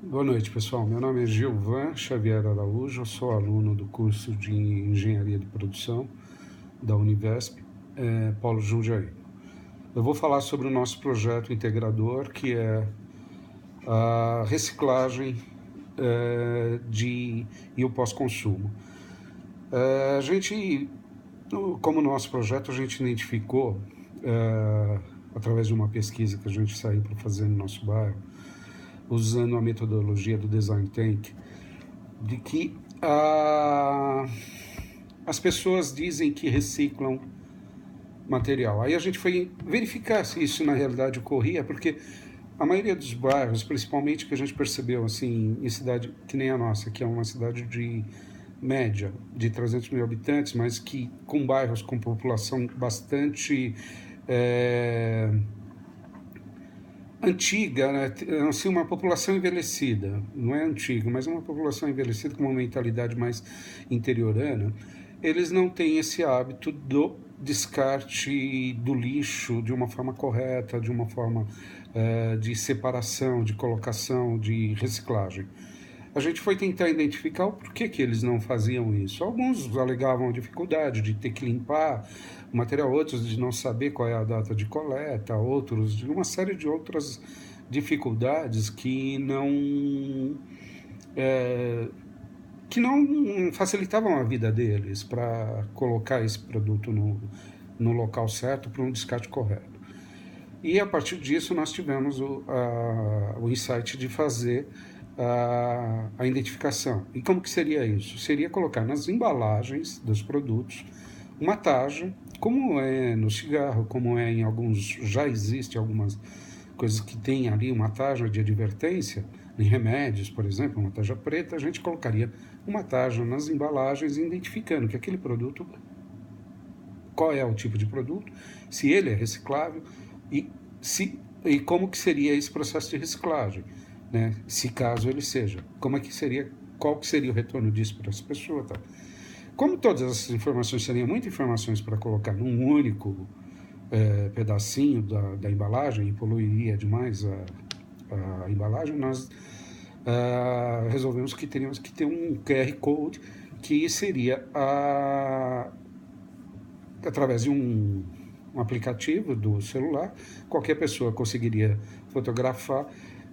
Boa noite, pessoal. Meu nome é Gilvan Xavier Araújo, eu sou aluno do curso de Engenharia de Produção da Univesp, Polo Jundiaí. Eu vou falar sobre o nosso projeto integrador, que é a reciclagem e o pós-consumo. A gente, como nosso projeto, a gente identificou, através de uma pesquisa que a gente saiu para fazer no nosso bairro, usando a metodologia do Design Tank, de que as pessoas dizem que reciclam material. Aí a gente foi verificar se isso na realidade ocorria, porque a maioria dos bairros, principalmente que a gente percebeu assim, em cidade que nem a nossa, que é uma cidade de média de 300 mil habitantes, mas que com bairros com população bastante antiga, né? Assim, uma população envelhecida, não é antiga, mas uma população envelhecida com uma mentalidade mais interiorana, eles não têm esse hábito do descarte do lixo de uma forma correta, de uma forma de separação, de colocação, de reciclagem. A gente foi tentar identificar o porquê que eles não faziam isso. Alguns alegavam a dificuldade de ter que limpar o material, outros de não saber qual é a data de coleta, outros de uma série de outras dificuldades que não facilitavam a vida deles para colocar esse produto no local certo para um descarte correto. E a partir disso nós tivemos o insight de fazer a identificação. E como que seria isso? Seria colocar nas embalagens dos produtos uma taxa, como é no cigarro, como é em alguns, já existe algumas coisas que tem ali uma taxa de advertência, em remédios, por exemplo, uma taxa preta, a gente colocaria uma taxa nas embalagens identificando que aquele produto, qual é o tipo de produto, se ele é reciclável e, e como que seria esse processo de reciclagem, né? Se caso ele seja, como é que seria, qual que seria o retorno disso para essa pessoa, tá? Como todas essas informações seriam muitas informações para colocar num único pedacinho da embalagem e poluiria demais a embalagem, nós resolvemos que teríamos que ter um QR Code que seria através de um aplicativo do celular, qualquer pessoa conseguiria fotografar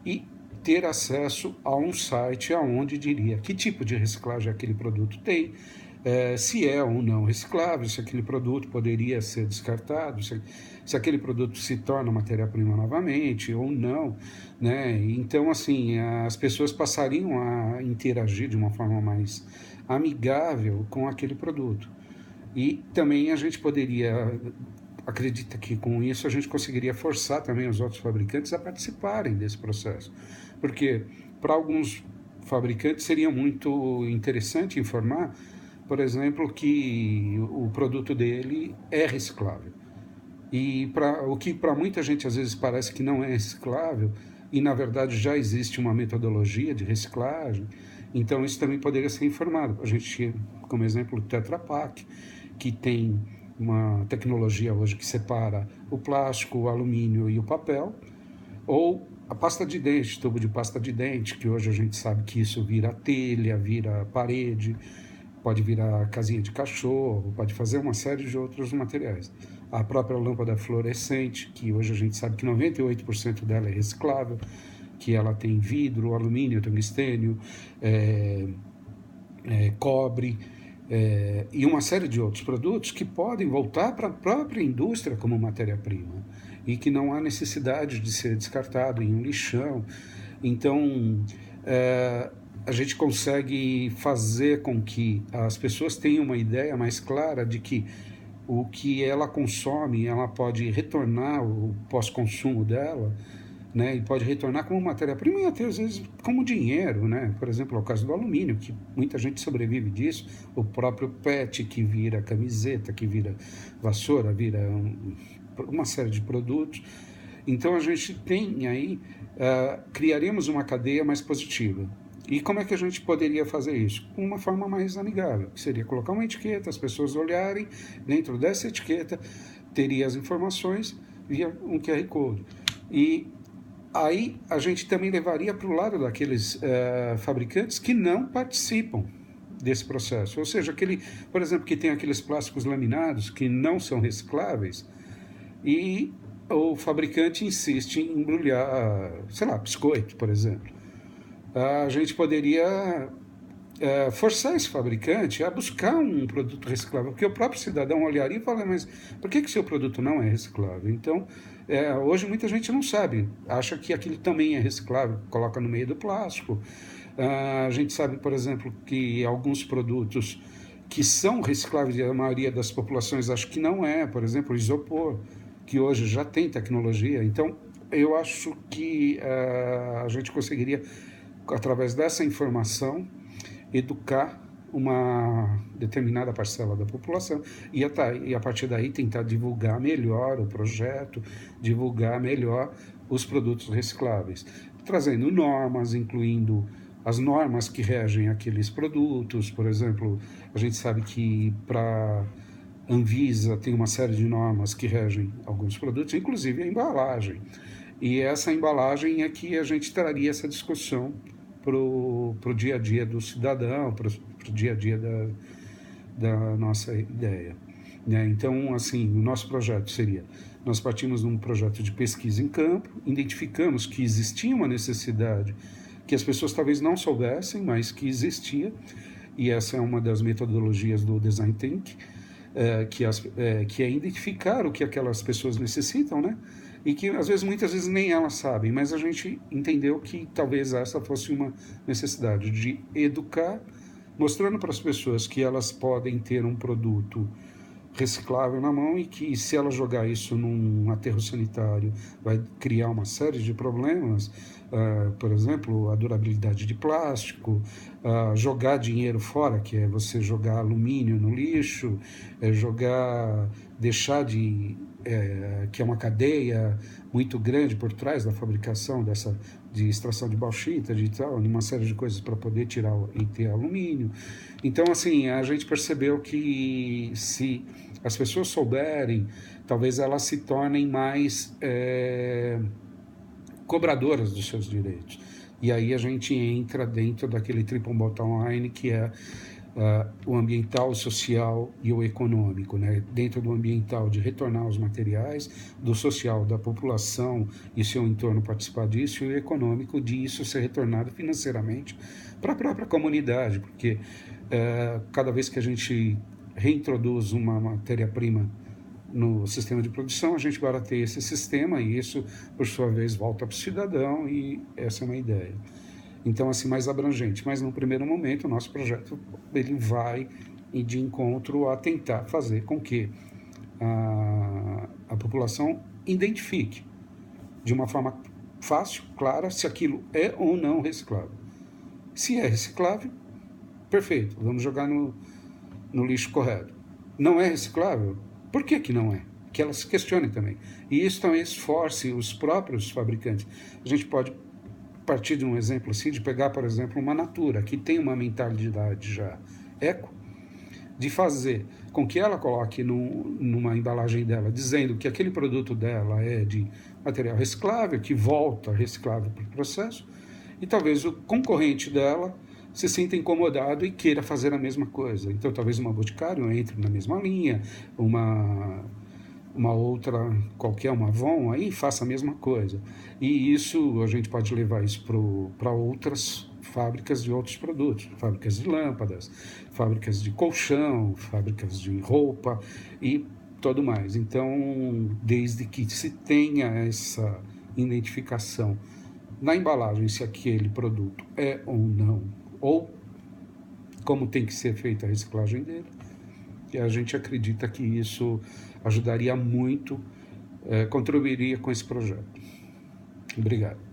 e ter acesso a um site onde diria que tipo de reciclagem aquele produto tem, se é ou não reciclável, se aquele produto poderia ser descartado, se aquele produto se torna matéria-prima novamente ou não, né? Então, assim, as pessoas passariam a interagir de uma forma mais amigável com aquele produto. E também a gente poderia, acredita que com isso a gente conseguiria forçar também os outros fabricantes a participarem desse processo. Porque para alguns fabricantes seria muito interessante informar, por exemplo, que o produto dele é reciclável. E o que para muita gente às vezes parece que não é reciclável, e na verdade já existe uma metodologia de reciclagem, então isso também poderia ser informado. A gente tinha como exemplo o Tetra Pak, que tem uma tecnologia hoje que separa o plástico, o alumínio e o papel, ou a pasta de dente, tubo de pasta de dente, que hoje a gente sabe que isso vira telha, vira parede, pode virar casinha de cachorro, pode fazer uma série de outros materiais. A própria lâmpada fluorescente, que hoje a gente sabe que 98% dela é reciclável, que ela tem vidro, alumínio, tungstênio, cobre, e uma série de outros produtos que podem voltar para a própria indústria como matéria-prima e que não há necessidade de ser descartado em um lixão. Então, a gente consegue fazer com que as pessoas tenham uma ideia mais clara de que o que ela consome, ela pode retornar o pós-consumo dela, né, e pode retornar como matéria-prima e até às vezes como dinheiro, né? Por exemplo, é o caso do alumínio, que muita gente sobrevive disso, o próprio PET que vira camiseta, que vira vassoura, vira uma série de produtos. Então a gente tem aí, criaríamos uma cadeia mais positiva. E como é que a gente poderia fazer isso? Uma forma mais amigável, que seria colocar uma etiqueta, as pessoas olharem, dentro dessa etiqueta teria as informações via um QR Code. E Aí a gente também levaria para o lado daqueles fabricantes que não participam desse processo. Ou seja, por exemplo, que tem aqueles plásticos laminados que não são recicláveis e o fabricante insiste em embrulhar, sei lá, biscoito, por exemplo. A gente poderia forçar esse fabricante a buscar um produto reciclável, porque o próprio cidadão olharia e falaria, mas por que seu produto não é reciclável? Então, hoje muita gente não sabe, acha que aquilo também é reciclável, coloca no meio do plástico. A gente sabe, por exemplo, que alguns produtos que são recicláveis e a maioria das populações acha que não é, por exemplo, o isopor, que hoje já tem tecnologia. Então, eu acho que a gente conseguiria, através dessa informação, educar uma determinada parcela da população e a partir daí tentar divulgar melhor o projeto, divulgar melhor os produtos recicláveis, trazendo normas, incluindo as normas que regem aqueles produtos. Por exemplo, a gente sabe que para Anvisa tem uma série de normas que regem alguns produtos, inclusive a embalagem. E essa embalagem é que a gente traria essa discussão para o dia a dia do cidadão, para o dia a dia da nossa ideia. Né? Então, assim, o nosso projeto seria, nós partimos de um projeto de pesquisa em campo, identificamos que existia uma necessidade que as pessoas talvez não soubessem, mas que existia, e essa é uma das metodologias do Design Thinking, que é identificar o que aquelas pessoas necessitam, né? E que às vezes, muitas vezes nem elas sabem, mas a gente entendeu que talvez essa fosse uma necessidade de educar, mostrando para as pessoas que elas podem ter um produto reciclável na mão e que se ela jogar isso num aterro sanitário vai criar uma série de problemas, por exemplo, a durabilidade de plástico, jogar dinheiro fora, que é você jogar alumínio no lixo, deixar que é uma cadeia muito grande por trás da fabricação de extração de bauxita, de tal, uma série de coisas para poder tirar e ter alumínio. Então, assim, a gente percebeu que se as pessoas souberem, talvez elas se tornem mais cobradoras dos seus direitos. E aí a gente entra dentro daquele triple bottom line que é o ambiental, o social e o econômico, né? Dentro do ambiental, de retornar os materiais, do social, da população e seu entorno participar disso, e o econômico, de isso ser retornado financeiramente para a própria comunidade, porque cada vez que a gente reintroduz uma matéria-prima no sistema de produção, a gente barateia esse sistema e isso, por sua vez, volta para o cidadão, e essa é uma ideia. Então, assim, mais abrangente. Mas, no primeiro momento, o nosso projeto ele vai de encontro a tentar fazer com que a população identifique de uma forma fácil, clara, se aquilo é ou não reciclável. Se é reciclável, perfeito, vamos jogar no lixo correto. Não é reciclável? Por que não é? Que elas se questionem também. E isso também esforce os próprios fabricantes. A gente pode partir de um exemplo assim, de pegar, por exemplo, uma Natura, que tem uma mentalidade já eco, de fazer com que ela coloque numa embalagem dela, dizendo que aquele produto dela é de material reciclável, que volta reciclável para o processo, e talvez o concorrente dela se sinta incomodado e queira fazer a mesma coisa. Então, talvez uma Boticário entre na mesma linha, uma outra qualquer, uma Avon, aí faça a mesma coisa. E isso, a gente pode levar isso para outras fábricas de outros produtos, fábricas de lâmpadas, fábricas de colchão, fábricas de roupa e tudo mais. Então, desde que se tenha essa identificação na embalagem se aquele produto é ou não, ou como tem que ser feita a reciclagem dele, e a gente acredita que isso ajudaria muito, contribuiria com esse projeto. Obrigado.